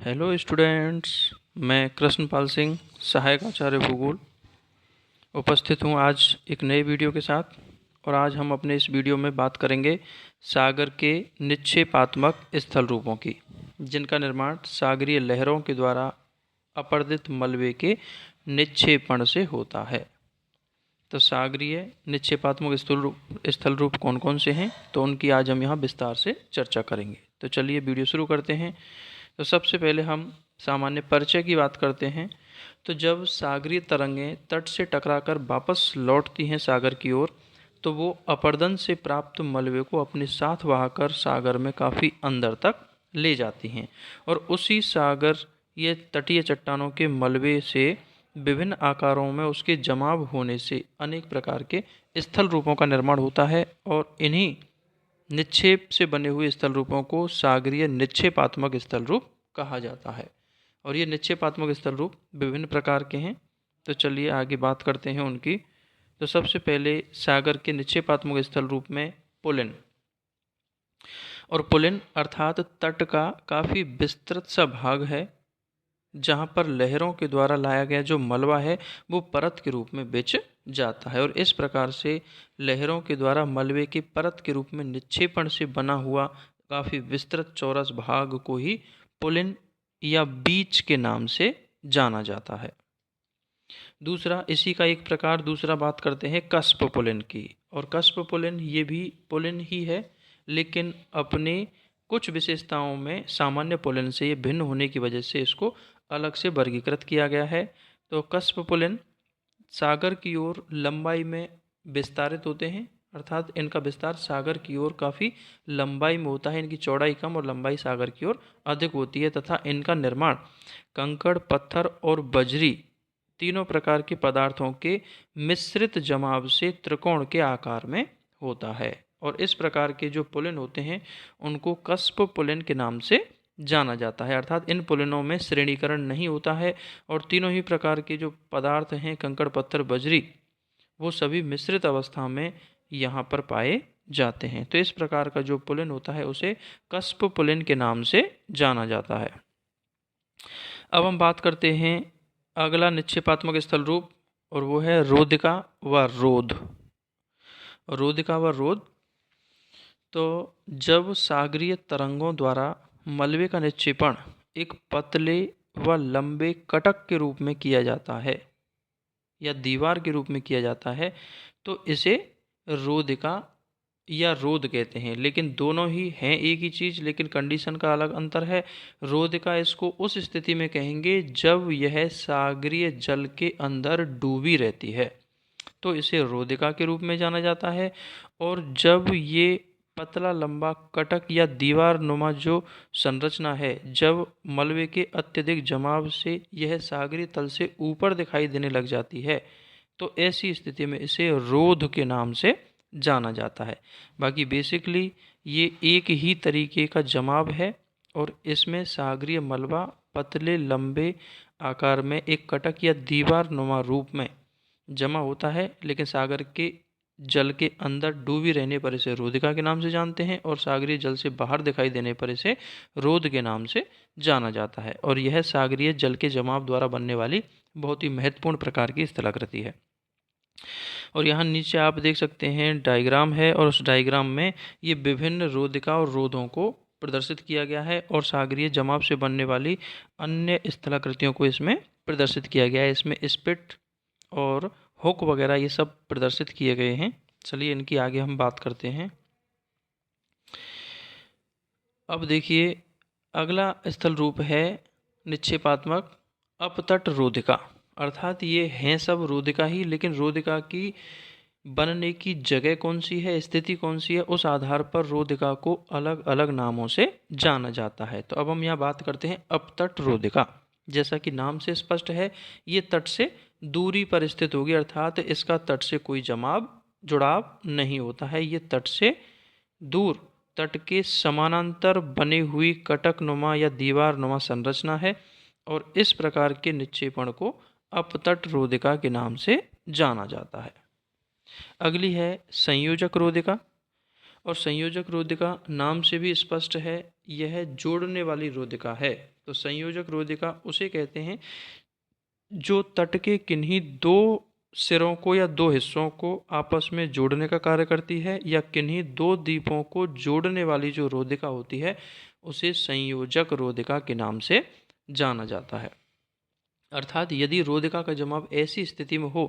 Hello students. मैं कृष्णपाल सिंह, सहायक आचार्य भूगोल, उपस्थित हूँ आज एक नए वीडियो के साथ। और आज हम अपने इस वीडियो में बात करेंगे सागर के निक्षेपात्मक स्थल रूपों की, जिनका निर्माण सागरीय लहरों के द्वारा अपरदित मलबे के निक्षेपण से होता है। तो सागरीय निक्षेपात्मक स्थल रूप कौन कौन से हैं, तो उनकी आज हम यहाँ विस्तार से चर्चा करेंगे। तो चलिए वीडियो शुरू करते हैं। तो सबसे पहले हम सामान्य परिचय की बात करते हैं। तो जब सागरीय तरंगें तट से टकराकर वापस लौटती हैं सागर की ओर, तो वो अपरदन से प्राप्त मलबे को अपने साथ बहाकर सागर में काफ़ी अंदर तक ले जाती हैं। और उसी सागर ये तटीय चट्टानों के मलबे से विभिन्न आकारों में उसके जमाव होने से अनेक प्रकार के स्थल रूपों का निर्माण होता है। और इन्हीं निक्षेप से बने हुए स्थल रूपों को सागरीय निक्षेपात्मक स्थल रूप कहा जाता है। और ये निक्षेपात्मक स्थल रूप विभिन्न प्रकार के हैं। तो चलिए आगे बात करते हैं उनकी। तो सबसे पहले सागर के निक्षेपात्मक स्थल रूप में पुलिन। और पुलिन अर्थात तट का काफ़ी विस्तृत सा भाग है, जहाँ पर लहरों के द्वारा लाया गया जो मलबा है वो परत के रूप में बिछ जाता है। और इस प्रकार से लहरों के द्वारा मलबे के परत के रूप में निक्षेपण से बना हुआ काफ़ी विस्तृत चौरस भाग को ही पुलिन या बीच के नाम से जाना जाता है। दूसरा, इसी का एक प्रकार दूसरा बात करते हैं कस्प पुलिन की। और कस्प पुलिन ये भी पुलिन ही है, लेकिन अपने कुछ विशेषताओं में सामान्य पुलिन से ये भिन्न होने की वजह से इसको अलग से वर्गीकृत किया गया है। तो कस्प पुलिन सागर की ओर लंबाई में विस्तारित होते हैं, अर्थात इनका विस्तार सागर की ओर काफ़ी लंबाई में होता है। इनकी चौड़ाई कम और लंबाई सागर की ओर अधिक होती है, तथा इनका निर्माण कंकड़, पत्थर और बजरी तीनों प्रकार के पदार्थों के मिश्रित जमाव से त्रिकोण के आकार में होता है। और इस प्रकार के जो पुलिन होते हैं उनको कस्प पुलिन के नाम से जाना जाता है, अर्थात इन पुलिनों में श्रेणीकरण नहीं होता है। और तीनों ही प्रकार के जो पदार्थ हैं, कंकड़, पत्थर, बजरी, वो सभी मिश्रित अवस्था में यहाँ पर पाए जाते हैं। तो इस प्रकार का जो पुलिन होता है उसे कस्प पुलिन के नाम से जाना जाता है। अब हम बात करते हैं अगला निक्षेपात्मक स्थल रूप, और वो है रोदिका व रोध। रोदिका व रोध, तो जब सागरीय तरंगों द्वारा मलबे का निक्षेपण एक पतले व लंबे कटक के रूप में किया जाता है या दीवार के रूप में किया जाता है, तो इसे रोदिका या रोध कहते हैं। लेकिन दोनों ही हैं एक ही चीज़, लेकिन कंडीशन का अलग अंतर है। रोदिका इसको उस स्थिति में कहेंगे जब यह सागरीय जल के अंदर डूबी रहती है, तो इसे रोदिका के रूप में जाना जाता है। और जब ये पतला लंबा कटक या दीवार नुमा जो संरचना है, जब मलबे के अत्यधिक जमाव से यह सागरीय तल से ऊपर दिखाई देने लग जाती है, तो ऐसी स्थिति में इसे रोध के नाम से जाना जाता है। बाकी बेसिकली ये एक ही तरीके का जमाव है, और इसमें सागरीय मलबा पतले लंबे आकार में एक कटक या दीवार नुमा रूप में जमा होता है, लेकिन सागर के जल के अंदर डूबी रहने पर इसे रोदिका के नाम से जानते हैं, और सागरीय जल से बाहर दिखाई देने पर इसे रोध के नाम से जाना जाता है। और यह सागरीय जल के जमाव द्वारा बनने वाली बहुत ही महत्वपूर्ण प्रकार की स्थलाकृति है। और यहाँ नीचे आप देख सकते हैं डायग्राम है, और उस डायग्राम में ये विभिन्न रोदिका और रोधों को प्रदर्शित किया गया है, और सागरीय जमाव से बनने वाली अन्य स्थलाकृतियों को इसमें प्रदर्शित किया गया है। इसमें स्पिट और हुक वगैरह ये सब प्रदर्शित किए गए हैं। चलिए इनकी आगे हम बात करते हैं। अब देखिए अगला स्थल रूप है निक्षेपात्मक अपतट रोदिका। अर्थात ये हैं सब रोदिका ही, लेकिन रोदिका की बनने की जगह कौन सी है, स्थिति कौन सी है, उस आधार पर रोदिका को अलग अलग नामों से जाना जाता है। तो अब हम यहाँ बात करते हैं अपतट रोदिका। जैसा कि नाम से स्पष्ट है, ये तट से दूरी पर स्थित होगी, अर्थात इसका तट से कोई जुड़ाव नहीं होता है। ये तट से दूर तट के समानांतर बनी हुई कटक नुमा या दीवार नुमा संरचना है, और इस प्रकार के निक्षेपण को अपतट रोदिका के नाम से जाना जाता है। अगली है संयोजक रोदिका। और संयोजक रोधिका नाम से भी स्पष्ट है, यह जोड़ने वाली रोधिका है। तो संयोजक रोधिका उसे कहते हैं जो तट के किन्हीं दो सिरों को या दो हिस्सों को आपस में जोड़ने का कार्य करती है, या किन्हीं दो द्वीपों को जोड़ने वाली जो रोधिका होती है उसे संयोजक रोधिका के नाम से जाना जाता है। अर्थात यदि रोधिका का जमाव ऐसी स्थिति में हो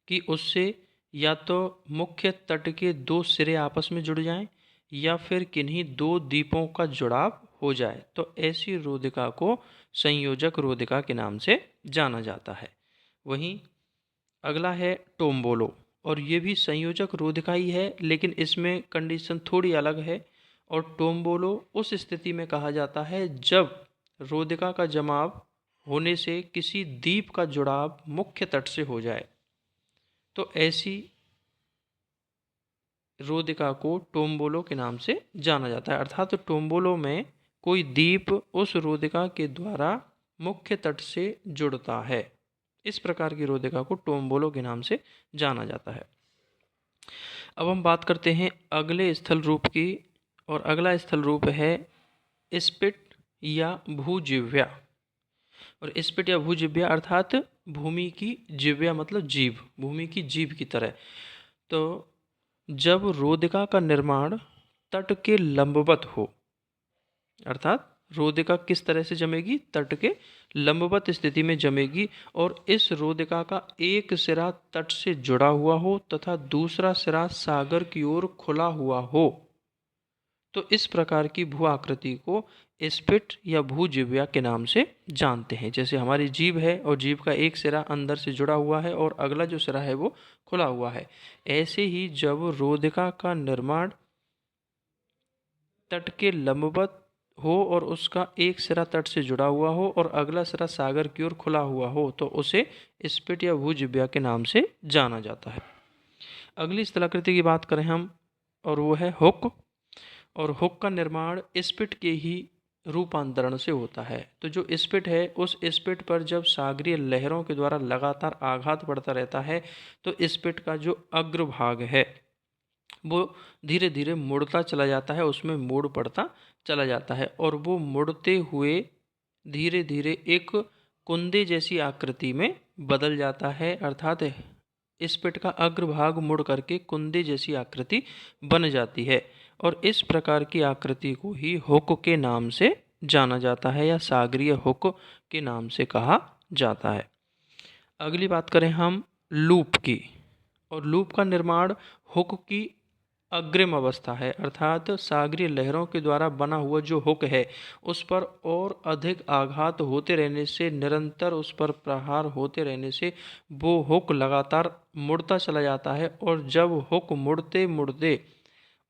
कि उससे या तो मुख्य तट के दो सिरे आपस में जुड़ जाएं या फिर किन्हीं दो द्वीपों का जुड़ाव हो जाए, तो ऐसी रोधिका को संयोजक रोधिका के नाम से जाना जाता है। वहीं अगला है टोम्बोलो, और ये भी संयोजक रोधिका ही है, लेकिन इसमें कंडीशन थोड़ी अलग है। और टोम्बोलो उस स्थिति में कहा जाता है जब रोधिका का जमाव होने से किसी द्वीप का जुड़ाव मुख्य तट से हो जाए, तो ऐसी रोधिका को टोम्बोलो के नाम से जाना जाता है। अर्थात टोम्बोलो में कोई द्वीप उस रोधिका के द्वारा मुख्य तट से जुड़ता है। इस प्रकार की रोधिका को टोम्बोलो के नाम से जाना जाता है। अब हम बात करते हैं अगले स्थल रूप की, और अगला स्थल रूप है स्पिट या भूजिव्या। और स्पिट या भूजिव्या अर्थात भूमि की जिव्या मतलब जीभ, भूमि की जीभ की तरह। तो जब रोधिका का निर्माण तट के लंबवत हो, अर्थात रोधिका किस तरह से जमेगी, तट के लंबवत स्थिति में जमेगी, और इस रोधिका का एक सिरा तट से जुड़ा हुआ हो तथा दूसरा सिरा सागर की ओर खुला हुआ हो, तो इस प्रकार की भू आकृति को स्पिट या भूजिव्या के नाम से जानते हैं। जैसे हमारी जीभ है और जीभ का एक सिरा अंदर से जुड़ा हुआ है और अगला जो सिरा है वो खुला हुआ है, ऐसे ही जब रोधिका का निर्माण तट के लंबवत हो और उसका एक सिरा तट से जुड़ा हुआ हो और अगला सिरा सागर की ओर खुला हुआ हो, तो उसे स्पिट या भूजिव्या के नाम से जाना जाता है। अगली स्थलाकृति की बात करें हम, और वो है हुक। और हुक का निर्माण स्पिट के ही रूपांतरण से होता है। तो जो स्पिट है, उस स्पिट पर जब सागरीय लहरों के द्वारा लगातार आघात पड़ता रहता है, तो स्पिट का जो अग्रभाग है वो धीरे धीरे मुड़ता चला जाता है, उसमें मोड़ पड़ता चला जाता है, और वो मुड़ते हुए धीरे धीरे एक कुंदे जैसी आकृति में बदल जाता है। अर्थात स्पिट का अग्रभाग मुड़ करके कुंदे जैसी आकृति बन जाती है, और इस प्रकार की आकृति को ही हुक के नाम से जाना जाता है या सागरीय हुक के नाम से कहा जाता है। अगली बात करें हम लूप की, और लूप का निर्माण हुक की अग्रिम अवस्था है, अर्थात सागरीय लहरों के द्वारा बना हुआ जो हुक है उस पर और अधिक आघात होते रहने से, निरंतर उस पर प्रहार होते रहने से वो हुक लगातार मुड़ता चला जाता है, और जब हुक मुड़ते मुड़ते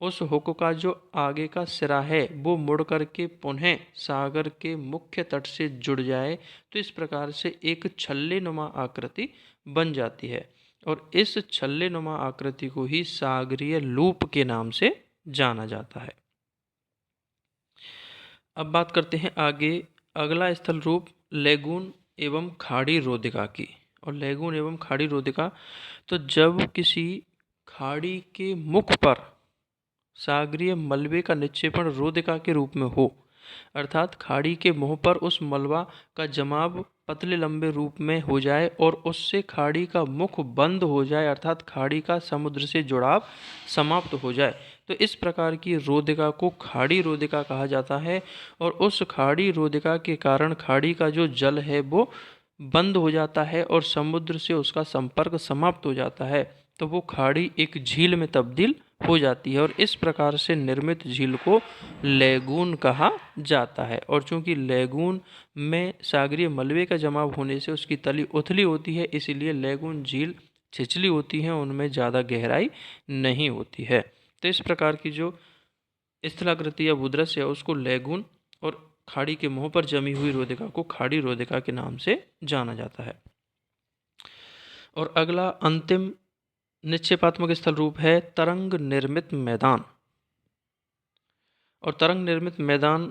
उस हुक का जो आगे का सिरा है वो मुड़ करके पुनः सागर के मुख्य तट से जुड़ जाए, तो इस प्रकार से एक छल्ले नुमा आकृति बन जाती है, और इस छल्ले नुमा आकृति को ही सागरीय लूप के नाम से जाना जाता है। अब बात करते हैं आगे अगला स्थल रूप लेगून एवं खाड़ी रोधिका की। और लेगून एवं खाड़ी रोधिका, तो जब किसी खाड़ी के मुख पर सागरीय मलबे का निक्षेपण रोधिका के रूप में हो, अर्थात खाड़ी के मुंह पर उस मलबा का जमाव पतले लंबे रूप में हो जाए और उससे खाड़ी का मुख बंद हो जाए, अर्थात खाड़ी का समुद्र से जुड़ाव समाप्त हो जाए, तो इस प्रकार की रोधिका को खाड़ी रोधिका कहा जाता है। और उस खाड़ी रोधिका के कारण खाड़ी का जो जल है वो बंद हो जाता है और समुद्र से उसका संपर्क समाप्त हो जाता है, तो वो खाड़ी एक झील में तब्दील हो जाती है, और इस प्रकार से निर्मित झील को लेगून कहा जाता है। और चूंकि लेगून में सागरीय मलबे का जमाव होने से उसकी तली उथली होती है, इसीलिए लेगून झील छिछली होती है, उनमें ज़्यादा गहराई नहीं होती है। तो इस प्रकार की जो स्थलाकृति या भूदृश्य है उसको लेगून, और खाड़ी के मुंह पर जमी हुई रोधिका को खाड़ी रोधिका के नाम से जाना जाता है। और अगला अंतिम निक्षेपात्मक स्थल रूप है तरंग निर्मित मैदान। और तरंग निर्मित मैदान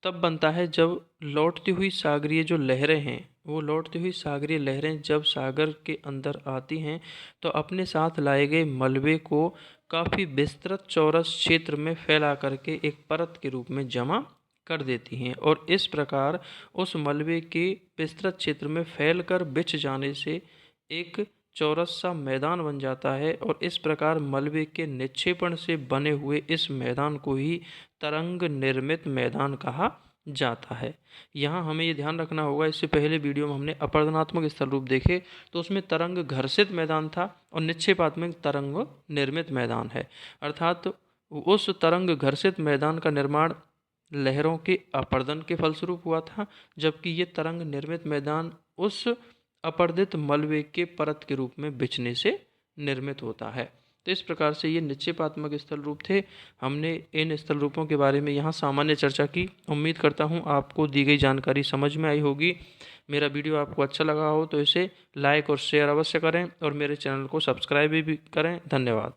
तब बनता है जब लौटती हुई सागरीय जो लहरें हैं वो लौटती हुई सागरीय लहरें जब सागर के अंदर आती हैं तो अपने साथ लाए गए मलबे को काफ़ी विस्तृत चौरस क्षेत्र में फैला करके एक परत के रूप में जमा कर देती हैं और इस प्रकार उस मलबे के विस्तृत क्षेत्र में फैलकर बिछ जाने से एक चौरस सा मैदान बन जाता है और इस प्रकार मलबे के निक्षेपण से बने हुए इस मैदान को ही तरंग निर्मित मैदान कहा जाता है। यहाँ हमें ये ध्यान रखना होगा, इससे पहले वीडियो में हमने अपरदनात्मक स्थल रूप देखे तो उसमें तरंग घर्षित मैदान था और निक्षेपात्मक तरंग निर्मित मैदान है। अर्थात उस तरंग घर्षित मैदान का निर्माण लहरों के अपर्दन के फलस्वरूप हुआ था, जबकि ये तरंग निर्मित मैदान उस अपर्दित मलबे के परत के रूप में बिछने से निर्मित होता है। तो इस प्रकार से ये निक्षेपात्मक स्थल रूप थे। हमने इन स्थल रूपों के बारे में यहाँ सामान्य चर्चा की। उम्मीद करता हूँ आपको दी गई जानकारी समझ में आई होगी। मेरा वीडियो आपको अच्छा लगा हो तो इसे लाइक और शेयर अवश्य करें और मेरे चैनल को सब्सक्राइब भी करें। धन्यवाद।